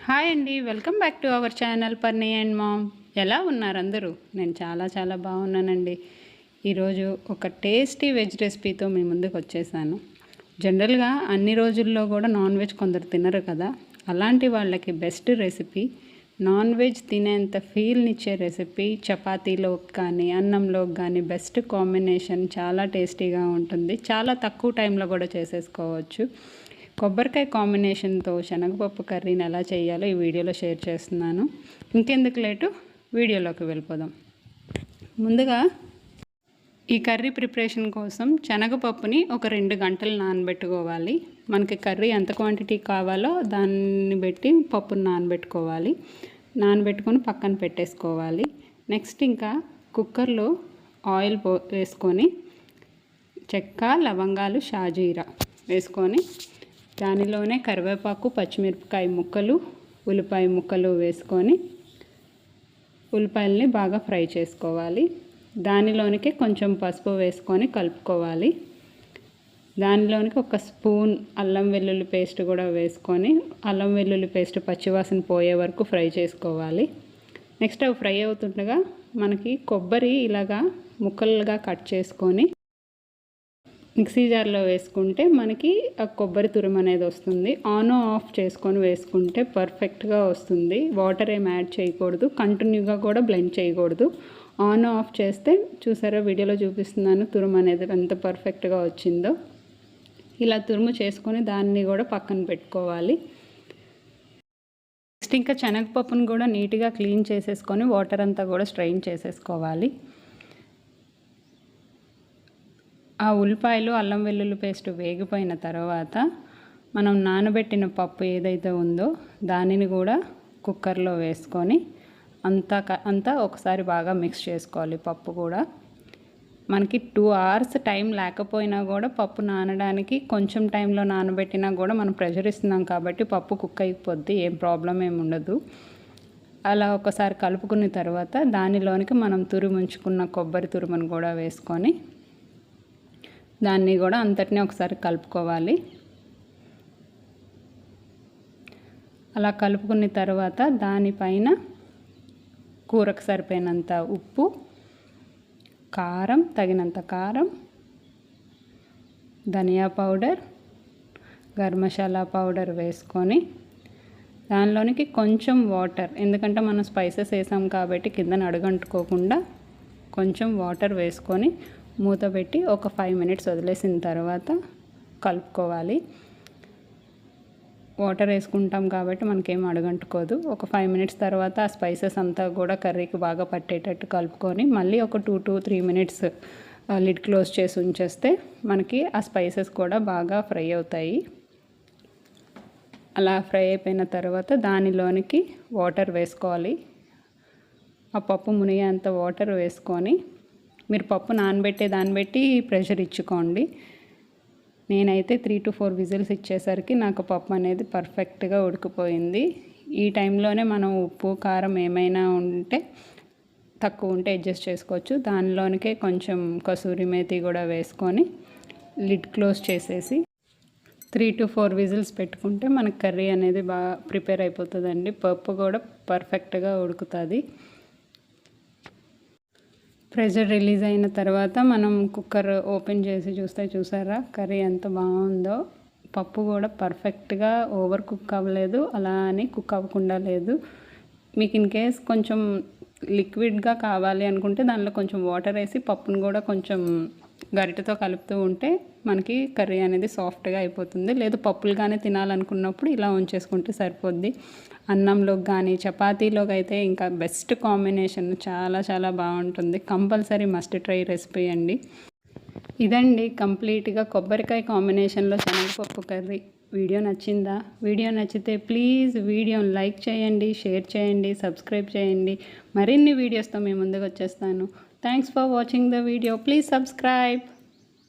Hi అండి, welcome back to our channel Purni and mom. ఎలా ఉన్నారు అందరూ? నేను చాలా బాగున్నానండి. ఈరోజు ఒక టేస్టీ వెజ్ రెసిపీతో మీ ముందుకు వచ్చేసాను. జనరల్గా అన్ని రోజుల్లో కూడా నాన్ వెజ్ కొందరు తినరు కదా, అలాంటి వాళ్ళకి బెస్ట్ రెసిపీ, నాన్ వెజ్ తినేంత ఫీల్నిచ్చే రెసిపీ. చపాతీలోకి కానీ అన్నంలోకి కానీ బెస్ట్ కాంబినేషన్, చాలా టేస్టీగా ఉంటుంది. చాలా తక్కువ టైంలో కూడా చేసేసుకోవచ్చు. కొబ్బరికాయ కాంబినేషన్తో శనగపప్పు కర్రీని ఎలా చేయాలో ఈ వీడియోలో షేర్ చేస్తున్నాను. ఇంకెందుకు లేటు, వీడియోలోకి వెళ్ళిపోదాం. ముందుగా ఈ కర్రీ ప్రిపరేషన్ కోసం శనగపప్పుని ఒక 2 గంటలు నానబెట్టుకోవాలి. మనకి కర్రీ ఎంత క్వాంటిటీ కావాలో దాన్ని బట్టి పప్పును నానబెట్టుకోవాలి. నానబెట్టుకొని పక్కన పెట్టేసుకోవాలి. నెక్స్ట్ ఇంకా కుక్కర్లో ఆయిల్ వేసుకొని చెక్క, లవంగాలు, షాజీరా వేసుకొని దానిలోనే కరివేపాకు, పచ్చిమిరపకాయ ముక్కలు, ఉల్లిపాయ ముక్కలు వేసుకొని ఉల్లిపాయలని బాగా ఫ్రై చేసుకోవాలి. దానిలోనికి కొంచెం పసుపు వేసుకొని కలుపుకోవాలి. దానిలోనికి ఒక స్పూన్ అల్లం వెల్లుల్లి పేస్ట్ కూడా వేసుకొని అల్లం వెల్లుల్లి పేస్ట్ పచ్చివాసన పోయే వరకు ఫ్రై చేసుకోవాలి. నెక్స్ట్ అవి ఫ్రై అవుతుండగా మనకి కొబ్బరి ఇలాగా ముక్కలుగా కట్ చేసుకొని మిక్సీ జార్లో వేసుకుంటే మనకి ఆ కొబ్బరి తురుము అనేది వస్తుంది. ఆన్ ఆఫ్ చేసుకొని వేసుకుంటే పర్ఫెక్ట్గా వస్తుంది. వాటర్ ఏం యాడ్ చేయకూడదు, కంటిన్యూగా కూడా బ్లెండ్ చేయకూడదు. ఆన్ ఆఫ్ చేస్తే చూసారా, వీడియోలో చూపిస్తున్నాను తురుము అనేది ఎంత పర్ఫెక్ట్గా వచ్చిందో. ఇలా తురుము చేసుకొని దాన్ని కూడా పక్కన పెట్టుకోవాలి. నెక్స్ట్ ఇంకా శనగపప్పును కూడా నీట్గా క్లీన్ చేసేసుకొని వాటర్ అంతా కూడా స్ట్రెయిన్ చేసేసుకోవాలి. ఆ ఉల్లిపాయలు, అల్లం వెల్లుల్లి పేస్ట్ వేగిపోయిన తర్వాత మనం నానబెట్టిన పప్పు ఏదైతే ఉందో దానిని కూడా కుక్కర్లో వేసుకొని అంతా ఒకసారి బాగా మిక్స్ చేసుకోవాలి. పప్పు కూడా మనకి 2 hours టైం లేకపోయినా కూడా పప్పు నానడానికి కొంచెం టైంలో నానబెట్టినా కూడా మనం ప్రెషర్ ఇస్తున్నాం కాబట్టి పప్పు కుక్ అయిపోద్ది, ఏం ప్రాబ్లం ఏమి ఉండదు. అలా ఒకసారి కలుపుకున్న తర్వాత దానిలోనికి మనం తురుముంచుకున్న కొబ్బరి తురుమును కూడా వేసుకొని దాన్ని కూడా అంతటినీ ఒకసారి కలుపుకోవాలి. అలా కలుపుకున్న తర్వాత దానిపైన కూరకు సరిపోయినంత ఉప్పు, కారం, తగినంత కారం, ధనియా పౌడర్, గరం మసాలా పౌడర్ వేసుకొని దానిలోనికి కొంచెం వాటర్, ఎందుకంటే మనం స్పైసెస్ వేసాం కాబట్టి కిందన అడుగంటుకోకుండా కొంచెం వాటర్ వేసుకొని మూత పెట్టి ఒక 5 minutes వదిలేసిన తర్వాత కలుపుకోవాలి. వాటర్ వేసుకుంటాం కాబట్టి మనకేం అడుగంటుకోదు. ఒక 5 minutes తర్వాత ఆ స్పైసెస్ అంతా కూడా కర్రీకి బాగా పట్టేటట్టు కలుపుకొని మళ్ళీ ఒక 2 to 3 minutes లిడ్ క్లోజ్ చేసి ఉంచేస్తే మనకి ఆ స్పైసెస్ కూడా బాగా ఫ్రై అవుతాయి. అలా ఫ్రై అయిపోయిన తర్వాత దానిలోనికి వాటర్ వేసుకోవాలి. ఆ పప్పు మునిగేంత వాటర్ వేసుకొని మీరు పప్పు నానబెట్టే దాన్ని బట్టి ప్రెషర్ ఇచ్చుకోండి. నేనైతే 3 to 4 విజిల్స్ ఇచ్చేసరికి నాకు పప్పు అనేది పర్ఫెక్ట్గా ఉడికిపోయింది. ఈ టైంలోనే మనం ఉప్పు, కారం ఏమైనా ఉంటే తక్కువ ఉంటే అడ్జస్ట్ చేసుకోవచ్చు. దానిలోనికే కొంచెం కసూరి మేతి కూడా వేసుకొని లిడ్ క్లోజ్ చేసేసి 3 to 4 విజిల్స్ పెట్టుకుంటే మనకు కర్రీ అనేది బాగా ప్రిపేర్ అయిపోతుందండి. పప్పు కూడా పర్ఫెక్ట్గా ఉడుకుతుంది. ప్రెషర్ రిలీజ్ అయిన తర్వాత మనం కుక్కర్ ఓపెన్ చేసి చూసారా కర్రీ ఎంత బాగుందో. పప్పు కూడా పర్ఫెక్ట్గా ఓవర్ కుక్ అవ్వలేదు, అలా అని కుక్ అవ్వకుండా లేదు. మీకు ఇన్ కేస్ కొంచెం లిక్విడ్గా కావాలి అనుకుంటే దానిలో కొంచెం వాటర్ వేసి పప్పును కూడా కొంచెం గరిటెతో కలుపుతూ ఉంటే మనకి కర్రీ అనేది సాఫ్ట్గా అయిపోతుంది. లేదు పప్పులుగానే తినాలనుకున్నప్పుడు ఇలా ఉంచేసుకుంటే సరిపోద్ది. అన్నంలోకి కానీ చపాతీలోకి అయితే ఇంకా బెస్ట్ కాంబినేషన్, చాలా బాగుంటుంది. కంపల్సరీ మస్ట్ ట్రై రెసిపీ అండి. ఇదండి కంప్లీట్గా కొబ్బరికాయ కాంబినేషన్లో శనగపప్పు కర్రీ. వీడియో నచ్చిందా? వీడియో నచ్చితే ప్లీజ్ వీడియోని లైక్ చేయండి, షేర్ చేయండి, సబ్స్క్రైబ్ చేయండి. మరిన్ని వీడియోస్తో మేము ముందుకు వచ్చేస్తాను. Thanks for watching the video. Please subscribe.